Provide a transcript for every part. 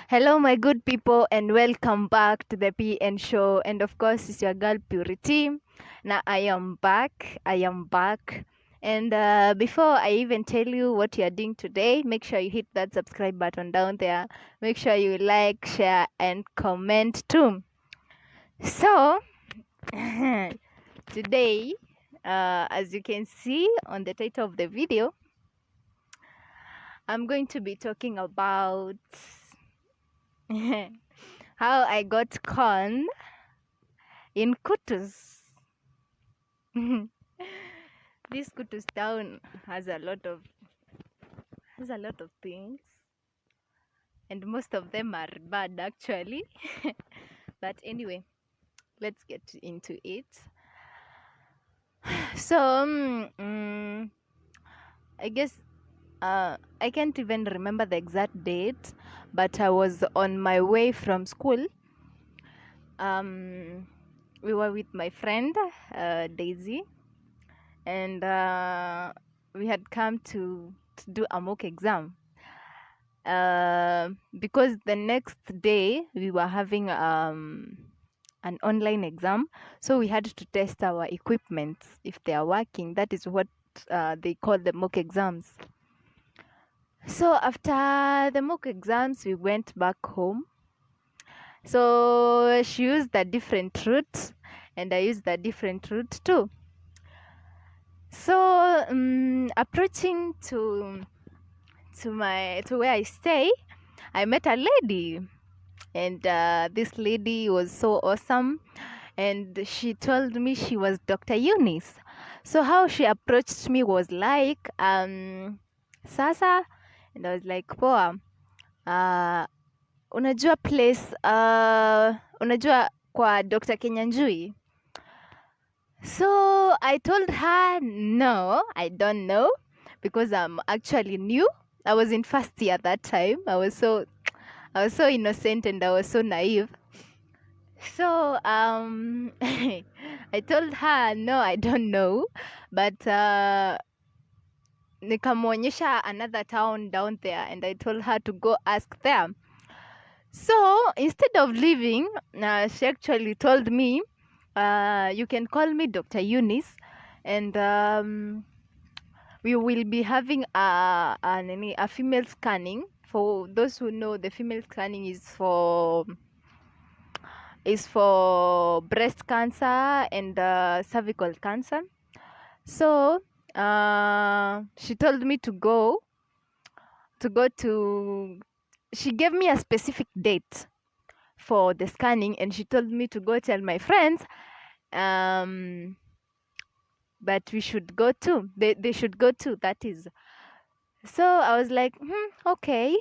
Hello, my good people, and welcome back to the PN show. And of course, it's your girl Purity. Now, I am back. And before I even tell you what you're doing today, make sure you hit that subscribe button down there. Make sure you like, share, and comment too. So, today, as you can see on the title of the video, I'm going to be talking about how I got con in KUTUS. This KUTUS town has a lot of things, and most of them are bad actually. But anyway, let's get into it. So I guess I can't even remember the exact date, but I was on my way from school. We were with my friend Daisy, and we had come to do a mock exam because the next day we were having an online exam, so we had to test our equipment if they are working. That is what they call the mock exams. So after the mock exams, we went back home. So she used a different route and I used a different route too. So approaching to where I stay, I met a lady, and this lady was so awesome, and she told me she was Dr. Eunice. So how she approached me was like sasa, and I was like poa, unajua place unajua kwa Dr. Kenyanjui. So I told her no, I don't know, because I'm actually new. I was in first year that time. I was so innocent and I was so naive. So I told her no, I don't know, but nikamwonyesha another town down there, and I told her to go ask there. So instead of leaving, she actually told me, you can call me Dr. Eunice, and we will be having a female scanning. For those who know, the female scanning is for breast cancer and cervical cancer. So she told me to go to she gave me a specific date for the scanning, and she told me to go tell my friends but we should go too. They should go too, that is. So I was like, okay.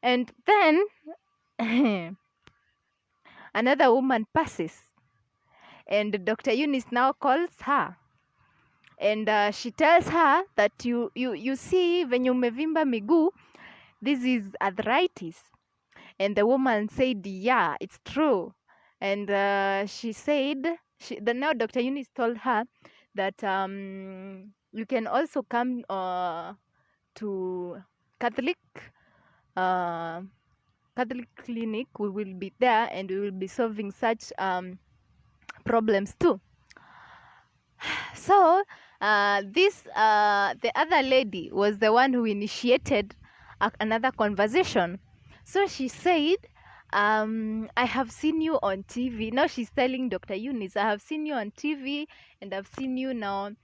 And then another woman passes, and Dr. Eunice now calls her, and she tells her that you see venye umevimba miguu, this is arthritis. And the woman said, yeah, it's true. And she said, now Dr. Eunice told her that you can also come to Catholic clinic. We will be there and we will be solving such problems too. So the other lady was the one who initiated another conversation. So she said, I have seen you on TV. Now she's telling Dr. Eunice, I have seen you on TV, and I've seen you now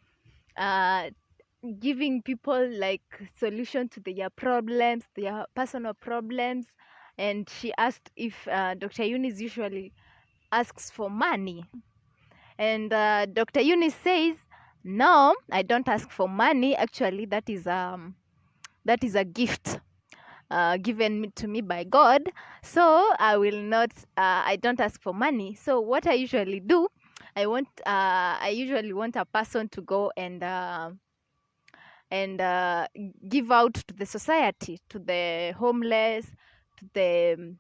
giving people like solution to their problems, their personal problems. And she asked if Dr. Eunice usually asks for money. And Dr. Eunice says, no, I don't ask for money. Actually, that is a gift given to me by God. So I will not. I don't ask for money. So what I usually do, I usually want a person to go and give out to the society, to the homeless, to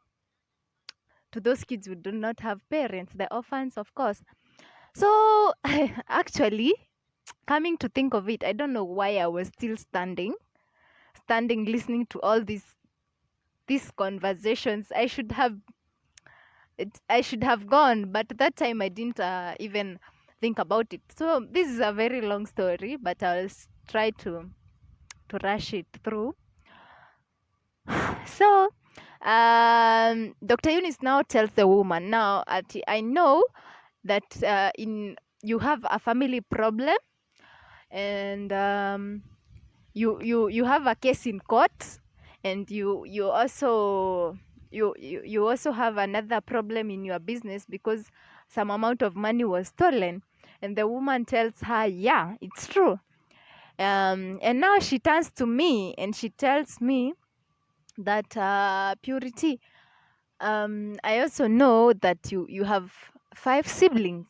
those kids who do not have parents, the orphans, of course. So actually, coming to think of it, I don't know why I was still standing listening to all these these conversations. I should have gone, but at that time I didn't even think about it. So this is a very long story, but I'll try to rush it through. So Dr. Eunice now tells the woman, now I know that you have a family problem, and you have a case in court, and you also you also have another problem in your business because some amount of money was stolen. And the woman tells her, yeah, it's true. And now she turns to me and she tells me that Purity, I also know that you have 5 siblings.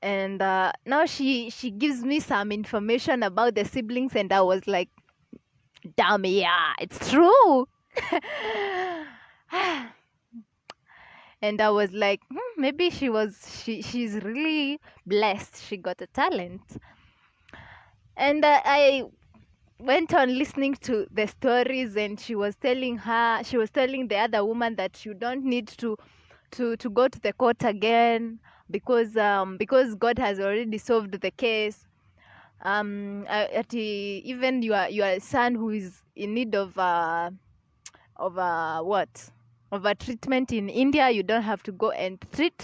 And now she gives me some information about the siblings, and I was like, damn, yeah, it's true. And I was like, maybe she's really blessed. She got a talent. And I went on listening to the stories, and she was telling the other woman that you don't need to go to the court again because God has already solved the case. Even your son who is in need of a treatment in India, you don't have to go and treat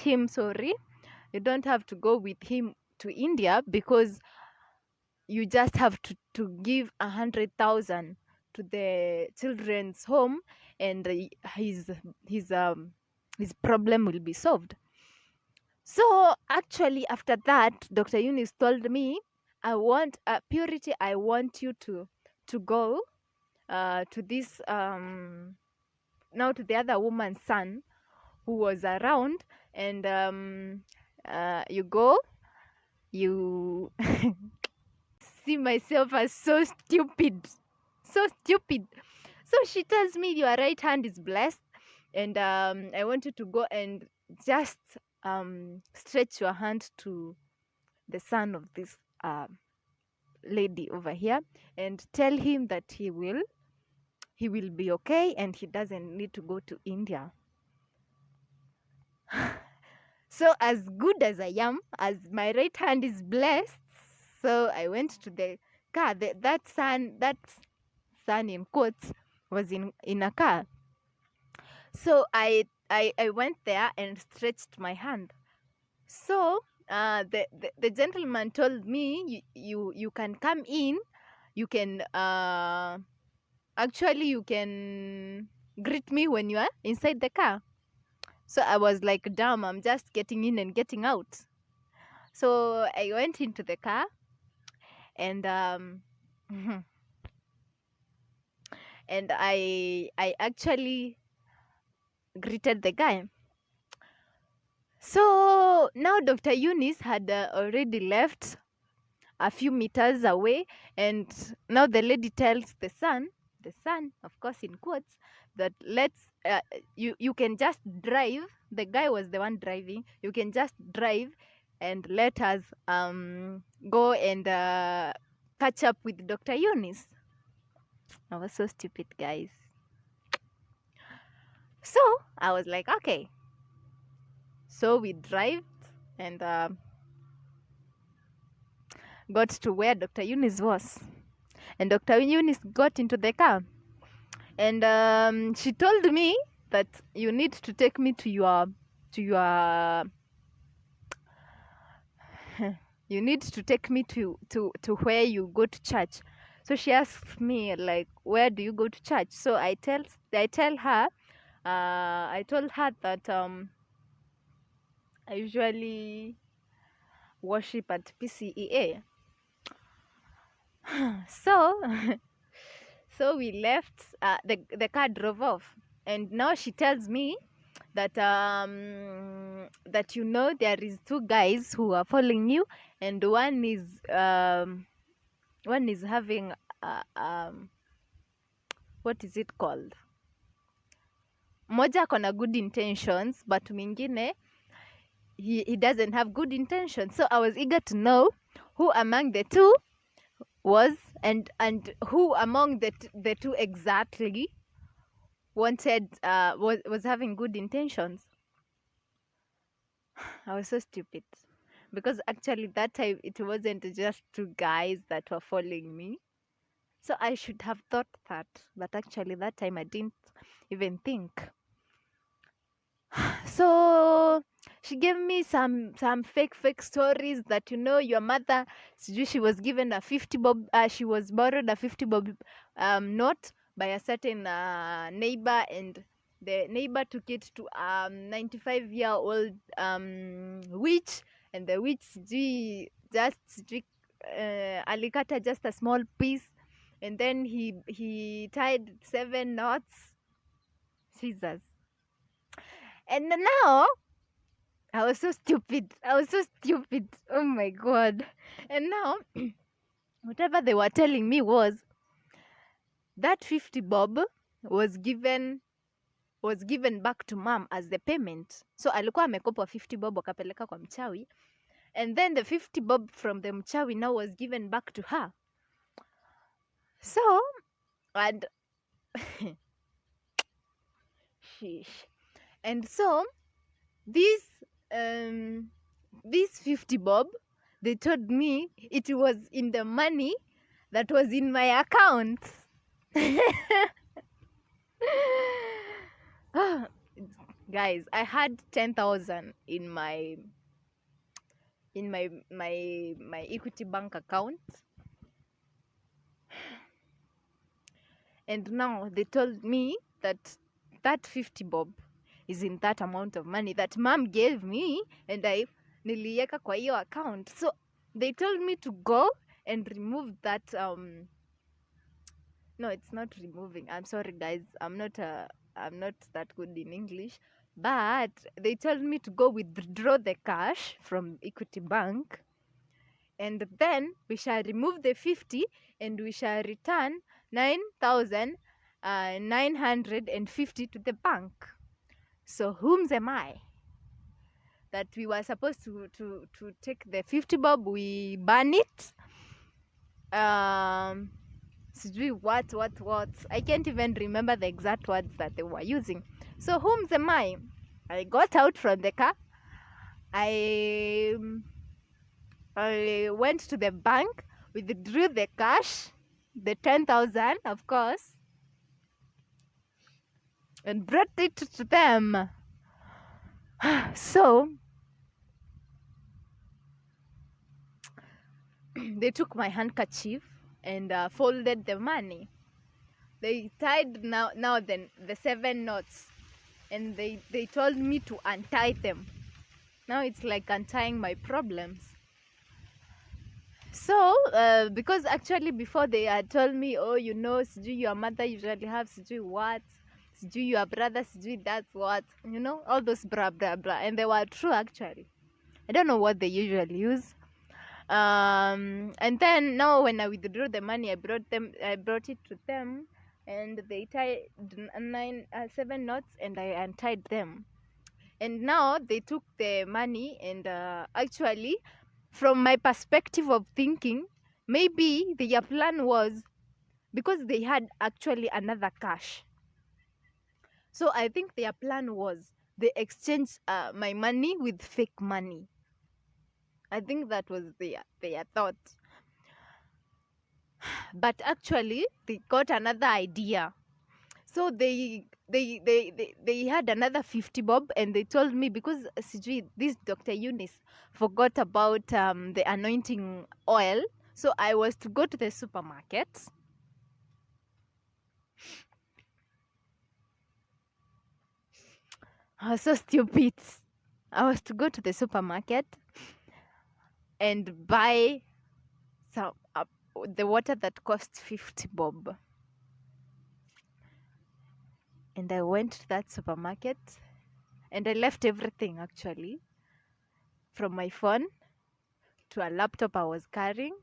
him. Sorry, you don't have to go with him to India because you just have to give 100,000 to the children's home, and his problem will be solved. So actually, after that, Dr. Eunice told me, I want Purity. I want you to go to this now to the other woman's son who was around, and you go, you see myself as so stupid. So she tells me, your right hand is blessed, and I want you to go and just stretch your hand to the son of this lady over here and tell him that he will be okay and he doesn't need to go to India. So as good as I am, as my right hand is blessed, so I went to the car. That son in quotes was in a car. So I went there and stretched my hand. So the gentleman told me, you can come in, you can actually you can greet me when you are inside the car. So I was like, damn, I'm just getting in and getting out. So I went into the car, and and I actually greeted the guy. So now Dr. Eunice had already left a few meters away, and now the lady tells the son, of course in quotes, that you can just drive. The guy was the one driving. You can just drive and let us go and catch up with Dr. Eunice. I was so stupid, guys. So I was like, okay. So we drove and got to where Dr. Eunice was. And Dr. Eunice got into the car. And she told me that you need to take me to your you need to take me to where you go to church. So she asked me, like, where do you go to church? So I told her that I usually worship at PCEA. So so we left. The car drove off, and now she tells me that there is 2 guys who are following you, and one is having what is it called? Moja kona good intentions, but mwingine he doesn't have good intentions. So I was eager to know who among the 2 was, and who among the two exactly wanted was having good intentions. I was so stupid, because actually that time it wasn't just two guys that were following me. So I should have thought that, but actually that time I didn't even think. So she gave me some fake stories that, your mother, she was given a 50 bob, she was borrowed a 50 bob note by a certain neighbor, and the neighbor took it to 95-year-old witch, and the witch just alikata just a small piece, and then he tied 7 knots. Jesus. And now I was so stupid. I was so stupid. Oh my god. And now whatever they were telling me was that 50 bob was given back to mom as the payment. So alikuwa amekopa 50 bob akapeleka kwa mchawi, and then the 50 bob from the mchawi now was given back to her. So, and sheesh. And so this 50 bob, they told me it was in the money that was in my account. Guys, I had 10,000 in my Equity bank account, and now they told me that 50 bob is in that amount of money that mom gave me, and I niliweka kwa hiyo account. So they told me to go and remove that no, it's not removing. I'm sorry guys, I'm not that good in English, but they told me to go withdraw the cash from Equity Bank, and then we shall remove the 50 and we shall return 9,950 to the bank. So whom am I that we were supposed to take the 50 bob, we burn it, sijui what I can't even remember the exact words that they were using. So whom am I got out from the car, I went to the bank, withdrew the cash, the 10,000 of course, and brought it to them. So they took my handkerchief and folded the money. They tied now the 7 knots, and they told me to untie them. Now it's like untying my problems. So because actually before they had told me, oh, sijui your mother usually have sijui what, sijui your brother sijui that's what, all those blah blah blah, and they were true actually. I don't know what they usually use. And then now when I withdrew the money, I brought it to them, and they tied 7 knots, and I untied them. And now they took the money, and actually, from my perspective of thinking, maybe their plan was, because they had actually another cash. So I think their plan was they exchanged my money with fake money. I think that was their thought. But actually, they got another idea. So they had another 50 bob, and they told me, because sijui this Dr. Eunice forgot about the anointing oil, so I was to go to the supermarket. I was so stupid. I was to go to the supermarket and buy some the water that costs 50 bob. And I went to that supermarket, and I left everything actually, from my phone to a laptop I was carrying,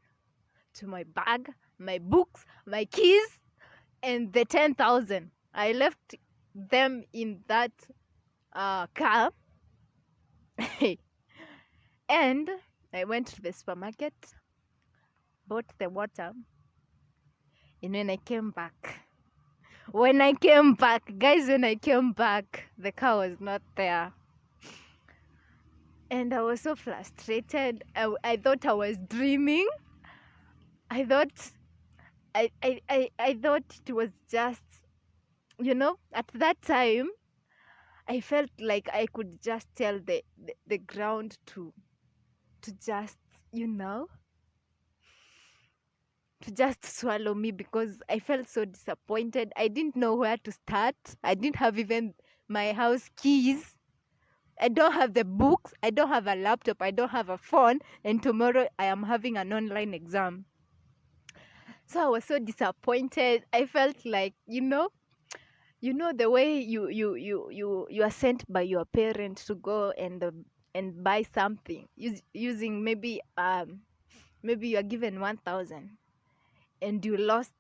to my bag, my books, my keys, and the 10,000. I left them in that car. And I went to the supermarket, bought the water, and when I came back, when I came back, the car was not there. And I was so frustrated. I thought I was dreaming. I thought I thought it was just, at that time I felt like I could just tell the ground to just, you know, to just swallow me, because I felt so disappointed. I didn't know where to start. I didn't have even my house keys. I don't have the books. I don't have a laptop. I don't have a phone. And tomorrow I am having an online exam. So I was so disappointed. I felt like, the way you are sent by your parents to go and buy something, using maybe you are given 1,000, and you lost,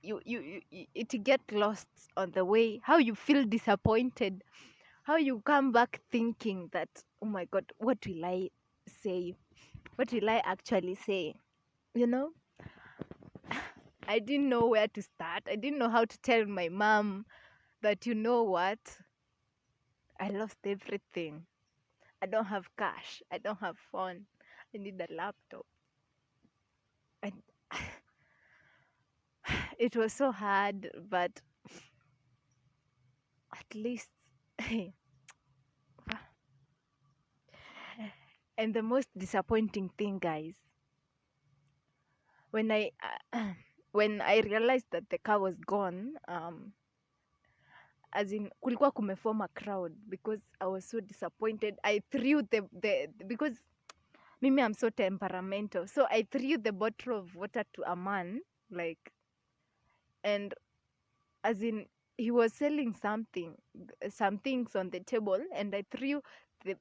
it get lost on the way. How you feel disappointed, how you come back thinking that, oh my god, what will I say, what will I actually say, you know I didn't know where to start. I didn't know how to tell my mom that, you know what, I lost everything. I don't have cash, I don't have phone, I need a laptop. And it was so hard, but at least and the most disappointing thing, guys, when I when I realized that the car was gone, as in kulikuwa kumeform a crowd, because I was so disappointed. I threw the because mimi, I'm so temperamental, so I threw the bottle of water to a man, like, and as in he was selling some things on the table, and I threw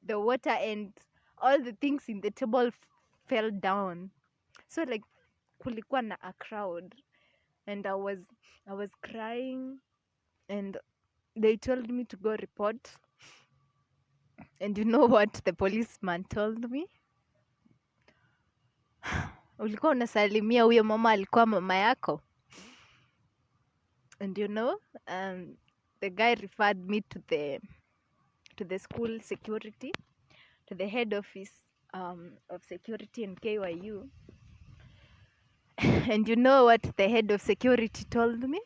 the water, and all the things in the table fell down. So like kulikuwa na a crowd, and I was crying, and they told me to go report. And you know what the policeman told me? Ulikuwa unasalimia huyo mama, alikuwa mama yako. And the guy referred me to the school security, to the head office of security in KYU. And you know what the head of security told me?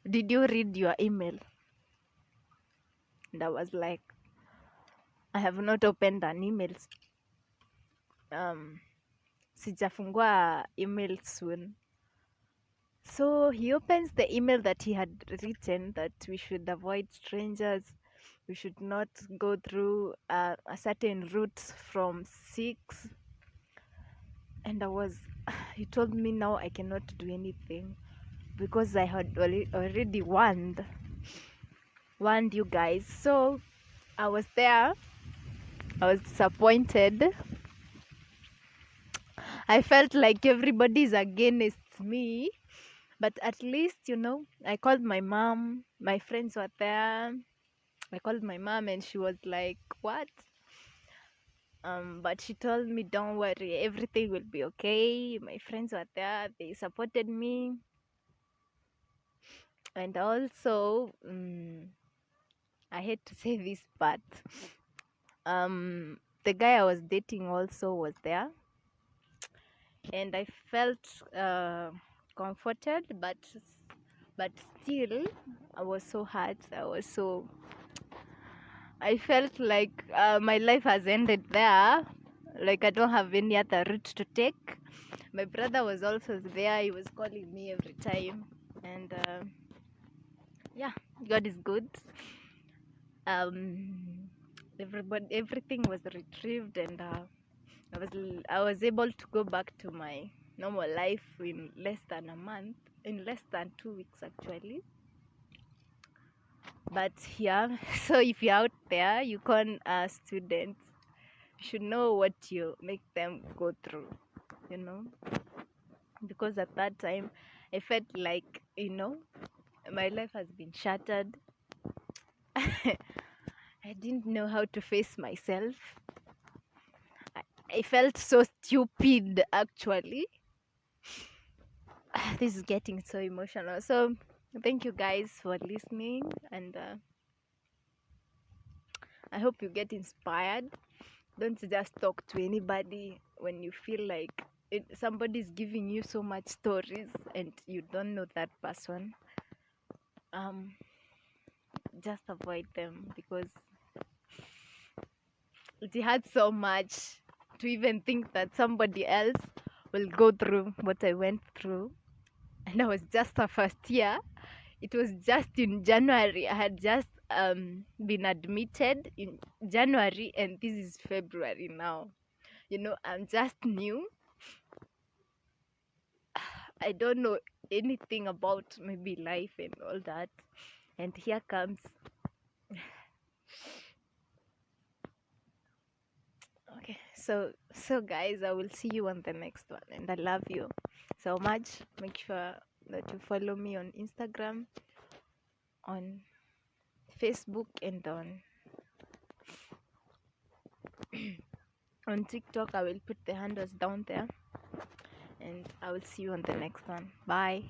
Did you read your email? And I was like, I have not opened an email. Sijafungua email soon. So he opens the email that he had written, that we should avoid strangers, we should not go through a certain route from 6. And he told me now I cannot do anything, because I had already warned you guys. So I was there, I was disappointed. I felt like everybody's against me. But at least, I called my mom. My friends were there. I called my mom, and she was like, what? But she told me, don't worry, everything will be okay. My friends were there. They supported me. And also, I hate to say this, but the guy I was dating also was there. And I felt comforted, but still I was so hurt. I felt like my life has ended there, like I don't have any other route to take. My brother was also there. He was calling me every time. And yeah, God is good. Everything was retrieved, and I was able to go back to my normal life in less than a month, in less than 2 weeks actually. But yeah, so if you're out there, you con students, you should know what you make them go through, because at that time I felt like, my life has been shattered. I didn't know how to face myself. I felt so stupid actually. This is getting so emotional. So thank you guys for listening, and I hope you get inspired. Don't just talk to anybody when you feel like somebody's giving you so much stories and you don't know that person. Um, just avoid them, because it hurts so much to even think that somebody else will go through what I went through. And I was just a first year. It was just in January. I had just been admitted in January, and this is February now. I'm just new. I don't know anything about maybe life and all that. And here comes. Okay, so guys, I will see you on the next one, and I love you so much. Make sure that you follow me on Instagram, on Facebook, and on TikTok. I will put the handles down there, and I will see you on the next one. Bye.